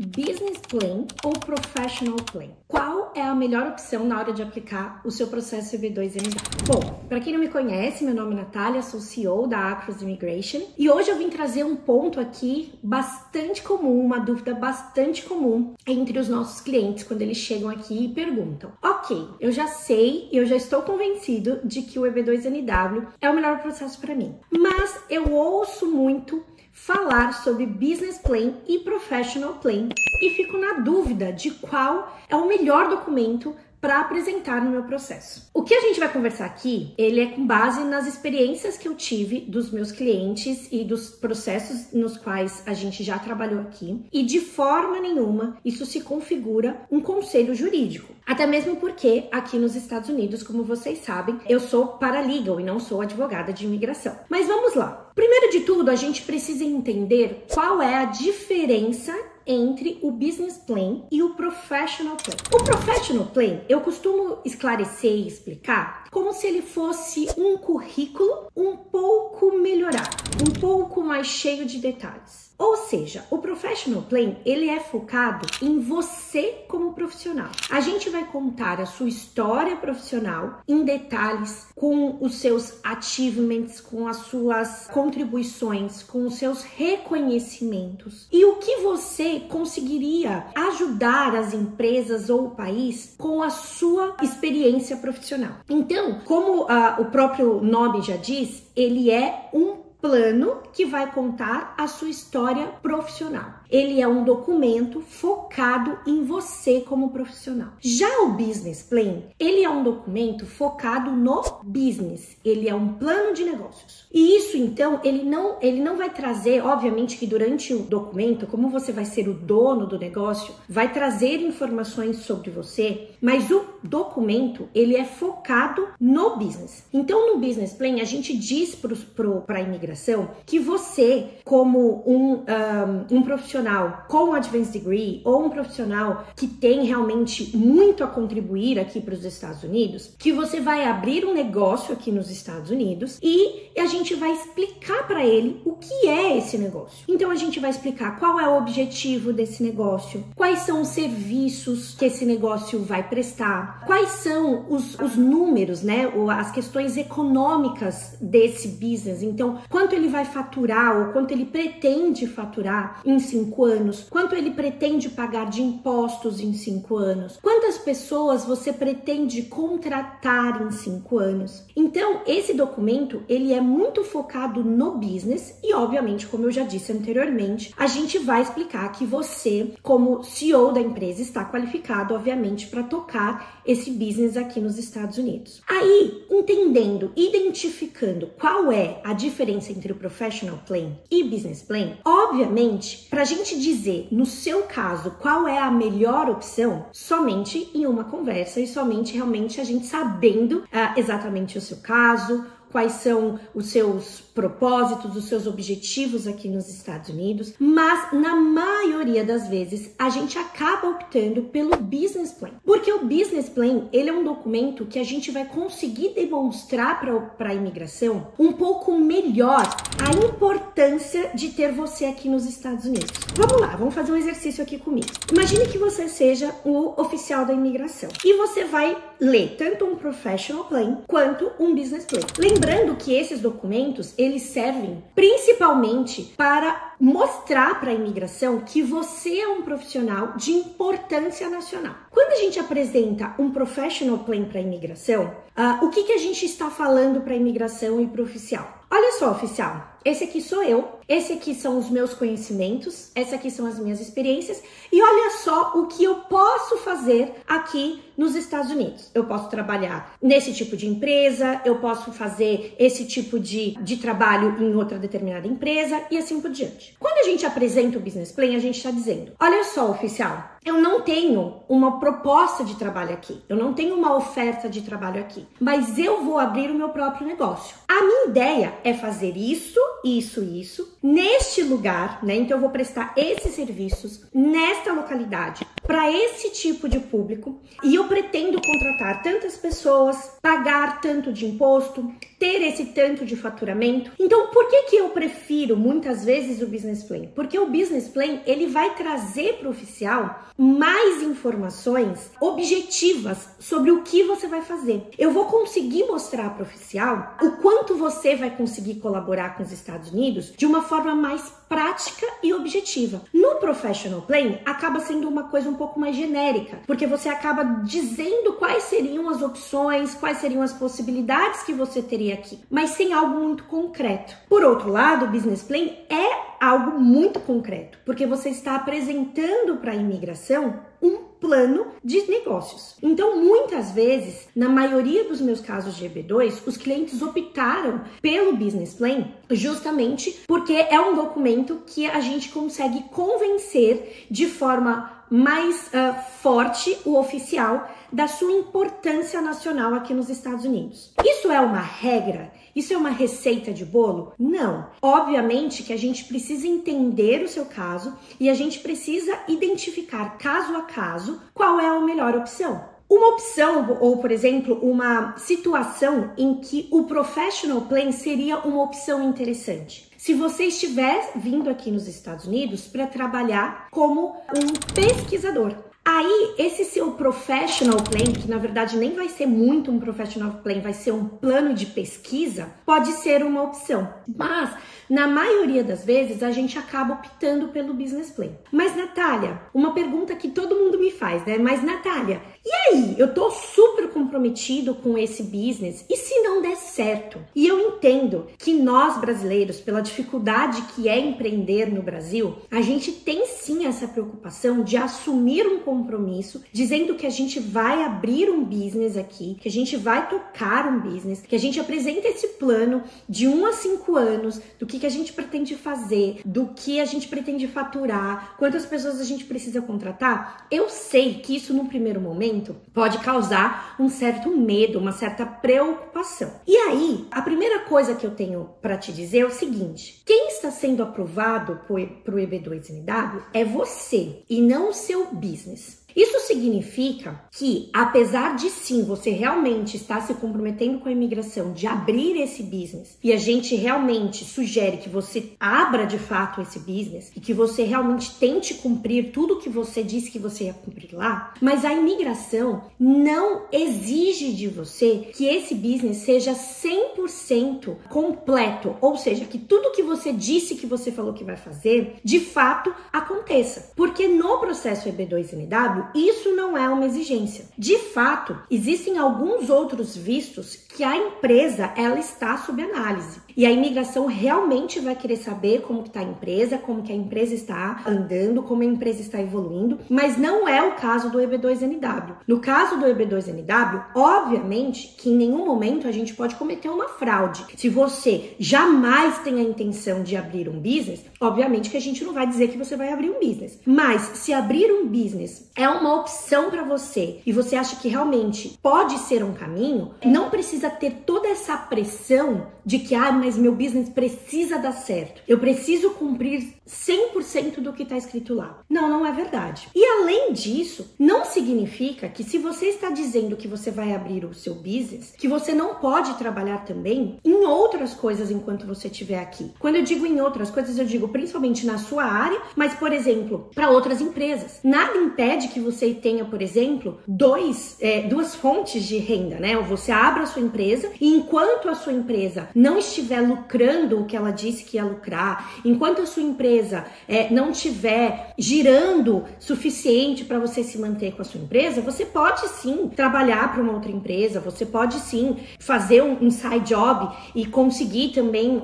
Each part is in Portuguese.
Business Plan ou Professional Plan? Qual é a melhor opção na hora de aplicar o seu processo EB2NW? Bom, para quem não me conhece, meu nome é Natália, sou CEO da Acros Immigration e hoje eu vim trazer um ponto aqui bastante comum, uma dúvida bastante comum entre os nossos clientes quando eles chegam aqui e perguntam: ok, eu já sei, eu já estou convencido de que o EB2NW é o melhor processo para mim, mas eu ouço muito falar sobre Business Plan e Professional Plan e fico na dúvida de qual é o melhor documento para apresentar no meu processo. O que a gente vai conversar aqui, ele é com base nas experiências que eu tive dos meus clientes e dos processos nos quais a gente já trabalhou aqui, e de forma nenhuma isso se configura um conselho jurídico. Até mesmo porque aqui nos Estados Unidos, como vocês sabem, eu sou paralegal e não sou advogada de imigração. Mas vamos lá. Primeiro de tudo, a gente precisa entender qual é a diferença entre o Business Plan e o Professional Plan. O Professional Plan, eu costumo esclarecer e explicar como se ele fosse um currículo um pouco melhorado, um pouco mais cheio de detalhes. Ou seja, o Professional Plan, ele é focado em você como profissional. A gente vai contar a sua história profissional em detalhes, com os seus achievements, com as suas contribuições, com os seus reconhecimentos e o que você conseguiria ajudar as empresas ou o país com a sua experiência profissional. Então, como o próprio nome já diz, ele é um plano que vai contar a sua história profissional. Ele é um documento focado em você como profissional. Já o Business Plan, ele é um documento focado no business. Ele é um plano de negócios. E isso, então, ele não vai trazer, obviamente que durante o documento, como você vai ser o dono do negócio, vai trazer informações sobre você, mas o documento, ele é focado no business. Então, no Business Plan, a gente diz para a imigração que você, como um profissional com Advanced Degree ou um profissional que tem realmente muito a contribuir aqui para os Estados Unidos, que você vai abrir um negócio aqui nos Estados Unidos e a gente vai explicar para ele o que é esse negócio. Então a gente vai explicar qual é o objetivo desse negócio, quais são os serviços que esse negócio vai prestar, quais são os números, né, ou as questões econômicas desse business. Então, quanto ele vai faturar ou quanto ele pretende faturar em 5 anos, quanto ele pretende pagar de impostos em 5 anos, quantas pessoas você pretende contratar em 5 anos. Então, esse documento, ele é muito focado no business e, obviamente, como eu já disse anteriormente, a gente vai explicar que você, como CEO da empresa, está qualificado, obviamente, para tocar esse business aqui nos Estados Unidos. Aí, entendendo, identificando qual é a diferença entre o Professional Plan e Business Plan, obviamente, para a gente dizer, no seu caso, qual é a melhor opção, somente em uma conversa e somente realmente a gente sabendo exatamente o seu caso, quais são os seus propósitos, os seus objetivos aqui nos Estados Unidos, mas na maioria das vezes a gente acaba optando pelo Business Plan, porque o Business Plan, ele é um documento que a gente vai conseguir demonstrar para a imigração um pouco melhor a importância de ter você aqui nos Estados Unidos. Vamos lá, vamos fazer um exercício aqui comigo. Imagine que você seja o oficial da imigração e você vai ler tanto um Professional Plan quanto um Business Plan. Lembrando que esses documentos, eles servem principalmente para mostrar para a imigração que você é um profissional de importância nacional. Quando a gente apresenta um Professional Plan para a imigração, o que a gente está falando para a imigração e para o oficial? Olha só, oficial, esse aqui sou eu, esse aqui são os meus conhecimentos, essas aqui são as minhas experiências e olha só o que eu posso fazer aqui nos Estados Unidos. Eu posso trabalhar nesse tipo de empresa, eu posso fazer esse tipo de trabalho em outra determinada empresa e assim por diante. Quando a gente apresenta o Business Plan, a gente está dizendo: olha só, oficial, eu não tenho uma proposta de trabalho aqui, eu não tenho uma oferta de trabalho aqui, mas eu vou abrir o meu próprio negócio. A minha ideia é fazer isso, neste lugar, né? Então eu vou prestar esses serviços nesta localidade para esse tipo de público e eu pretendo contratar tantas pessoas, pagar tanto de imposto, ter esse tanto de faturamento. Então, por que eu prefiro muitas vezes o Business Plan? Porque o Business Plan, ele vai trazer para o oficial mais informações objetivas sobre o que você vai fazer. Eu vou conseguir mostrar para o oficial o quanto você vai conseguir colaborar com os Estados Unidos de uma forma mais prática e objetiva. No Professional Plan, acaba sendo uma coisa um pouco mais genérica, porque você acaba dizendo quais seriam as opções, quais seriam as possibilidades que você teria aqui, mas sem algo muito concreto. Por outro lado, o Business Plan é algo muito concreto, porque você está apresentando para a imigração um plano de negócios. Então, muitas vezes, na maioria dos meus casos de EB2, os clientes optaram pelo Business Plan justamente porque é um documento que a gente consegue convencer de forma mais forte o oficial da sua importância nacional aqui nos Estados Unidos. Isso é uma regra? Isso é uma receita de bolo? Não. Obviamente que a gente precisa entender o seu caso e a gente precisa identificar caso a caso qual é a melhor opção. Uma opção, ou por exemplo, uma situação em que o Professional Plan seria uma opção interessante. Se você estiver vindo aqui nos Estados Unidos para trabalhar como um pesquisador, aí esse seu Professional Plan, que na verdade nem vai ser muito um Professional Plan, vai ser um plano de pesquisa, pode ser uma opção. Mas na maioria das vezes a gente acaba optando pelo Business Plan. Mas Natália, uma pergunta que todo mundo me faz, né? Mas Natália, e aí? Eu tô super comprometido com esse business, e se não der certo? E eu entendo que nós brasileiros, pela dificuldade que é empreender no Brasil, a gente tem sim essa preocupação de assumir um compromisso, dizendo que a gente vai abrir um business aqui, que a gente vai tocar um business, que a gente apresenta esse plano de 1 a 5 anos, do que a gente pretende fazer, do que a gente pretende faturar, quantas pessoas a gente precisa contratar. Eu sei que isso no primeiro momento pode causar um certo medo, uma certa preocupação. E aí, a primeira coisa que eu tenho para te dizer é o seguinte: quem está sendo aprovado para o EB2NW é você e não o seu business. Isso significa que, apesar de sim, você realmente estar se comprometendo com a imigração de abrir esse business, e a gente realmente sugere que você abra de fato esse business e que você realmente tente cumprir tudo que você disse que você ia cumprir lá, mas a imigração não exige de você que esse business seja 100% completo, ou seja, que tudo que você disse que você falou que vai fazer, de fato aconteça. Porque no processo EB2NW, isso não é uma exigência. De fato, existem alguns outros vistos que a empresa ela está sob análise. E a imigração realmente vai querer saber como que está a empresa, como que a empresa está andando, como a empresa está evoluindo, mas não é o caso do EB2NW. No caso do EB2NW, obviamente que em nenhum momento a gente pode cometer uma fraude. Se você jamais tem a intenção de abrir um business, obviamente que a gente não vai dizer que você vai abrir um business. Mas se abrir um business é uma opção para você e você acha que realmente pode ser um caminho, não precisa ter toda essa pressão de que, mas meu business precisa dar certo. Eu preciso cumprir 100% do que está escrito lá. Não, não é verdade. E além disso, não significa que se você está dizendo que você vai abrir o seu business, que você não pode trabalhar também em outras coisas enquanto você estiver aqui. Quando eu digo em outras coisas, eu digo principalmente na sua área, mas, por exemplo, para outras empresas. Nada impede que você tenha, por exemplo, duas fontes de renda, né? Ou você abra a sua empresa e enquanto a sua empresa não estiver lucrando o que ela disse que ia lucrar, enquanto a sua empresa não estiver girando suficiente para você se manter com a sua empresa, você pode sim trabalhar para uma outra empresa, você pode sim fazer um side job e conseguir também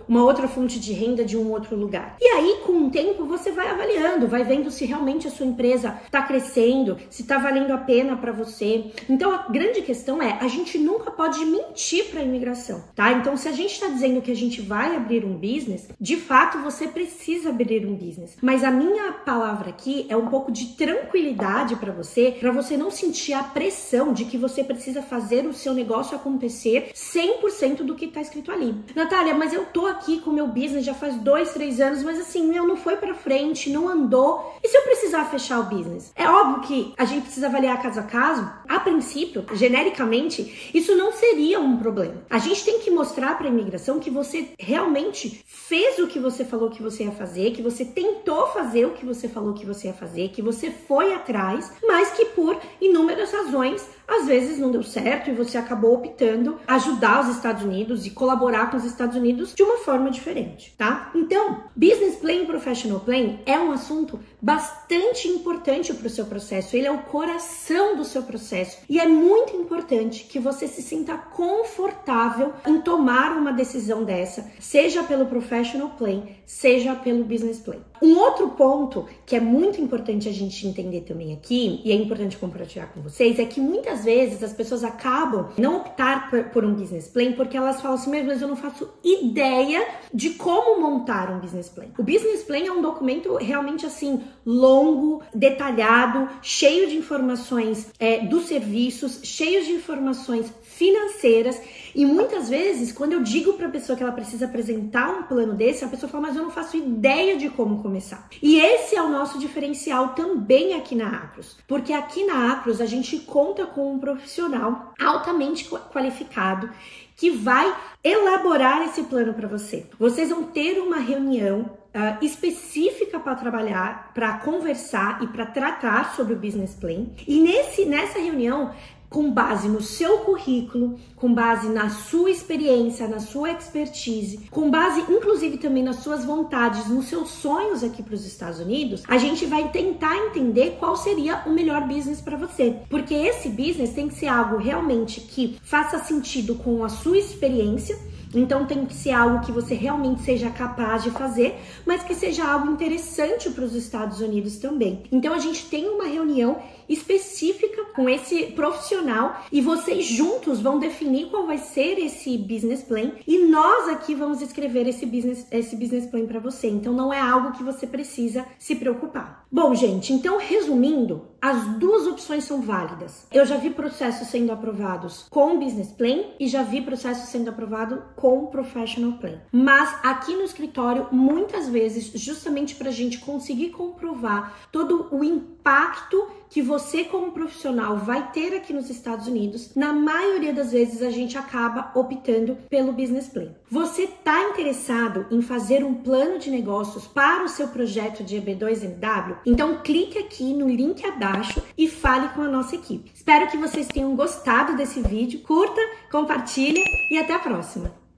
uma outra fonte de renda de um outro lugar. E aí, com o tempo, você vai avaliando, vai vendo se realmente a sua empresa está crescendo, se está valendo a pena para você. Então, a grande questão é, a gente nunca pode mentir para a imigração, tá? Então, se a gente está dizendo que a gente vai abrir um business, de fato, você precisa abrir um business. Mas a minha palavra aqui é um pouco de tranquilidade para você não sentir a pressão de que você precisa fazer o seu negócio acontecer 100% do que está escrito ali. Natália, mas eu tô aqui com o meu business já faz 2, 3 anos, mas assim, não foi para frente, não andou. E se eu precisar precisar fechar o business. É óbvio que a gente precisa avaliar caso a caso. A princípio, genericamente, isso não seria um problema. A gente tem que mostrar para a imigração que você realmente fez o que você falou que você ia fazer, que você tentou fazer o que você falou que você ia fazer, que você foi atrás, mas que por inúmeras razões, às vezes não deu certo e você acabou optando ajudar os Estados Unidos e colaborar com os Estados Unidos de uma forma diferente, tá? Então, Business Plan e Professional Plan é um assunto bastante importante para o seu processo. Ele é o coração do seu processo e é muito importante que você se sinta confortável em tomar uma decisão dessa, seja pelo Professional Plan, seja pelo Business Plan. Um outro ponto que é muito importante a gente entender também aqui, e é importante compartilhar com vocês, é que muitas vezes as pessoas acabam não optar por um business plan porque elas falam assim, mas eu não faço ideia de como montar um business plan. O business plan é um documento realmente assim, longo, detalhado, cheio de informações dos serviços, cheio de informações financeiras, e muitas vezes, quando eu digo para a pessoa que ela precisa apresentar um plano desse, a pessoa fala, mas eu não faço ideia de como começar. E esse é o nosso diferencial também aqui na Acros, porque aqui na Acros a gente conta com um profissional altamente qualificado que vai elaborar esse plano para você. Vocês vão ter uma reunião específica para trabalhar, para conversar e para tratar sobre o business plan. E nessa reunião, com base no seu currículo, com base na sua experiência, na sua expertise, com base inclusive também nas suas vontades, nos seus sonhos aqui para os Estados Unidos, a gente vai tentar entender qual seria o melhor business para você. Porque esse business tem que ser algo realmente que faça sentido com a sua experiência. Então tem que ser algo que você realmente seja capaz de fazer, mas que seja algo interessante para os Estados Unidos também. Então a gente tem uma reunião específica com esse profissional e vocês juntos vão definir qual vai ser esse business plan e nós aqui vamos escrever esse business plan para você. Então não é algo que você precisa se preocupar. Bom, gente, então resumindo, as duas opções são válidas. Eu já vi processos sendo aprovados com business plan e já vi processos sendo aprovado com professional plan. Mas aqui no escritório, muitas vezes, justamente para a gente conseguir comprovar todo o impacto que você como profissional vai ter aqui nos Estados Unidos, na maioria das vezes a gente acaba optando pelo business plan. Você está interessado em fazer um plano de negócios para o seu projeto de EB2MW? Então clique aqui no link abaixo e fale com a nossa equipe. Espero que vocês tenham gostado desse vídeo, curta, compartilhe e até a próxima!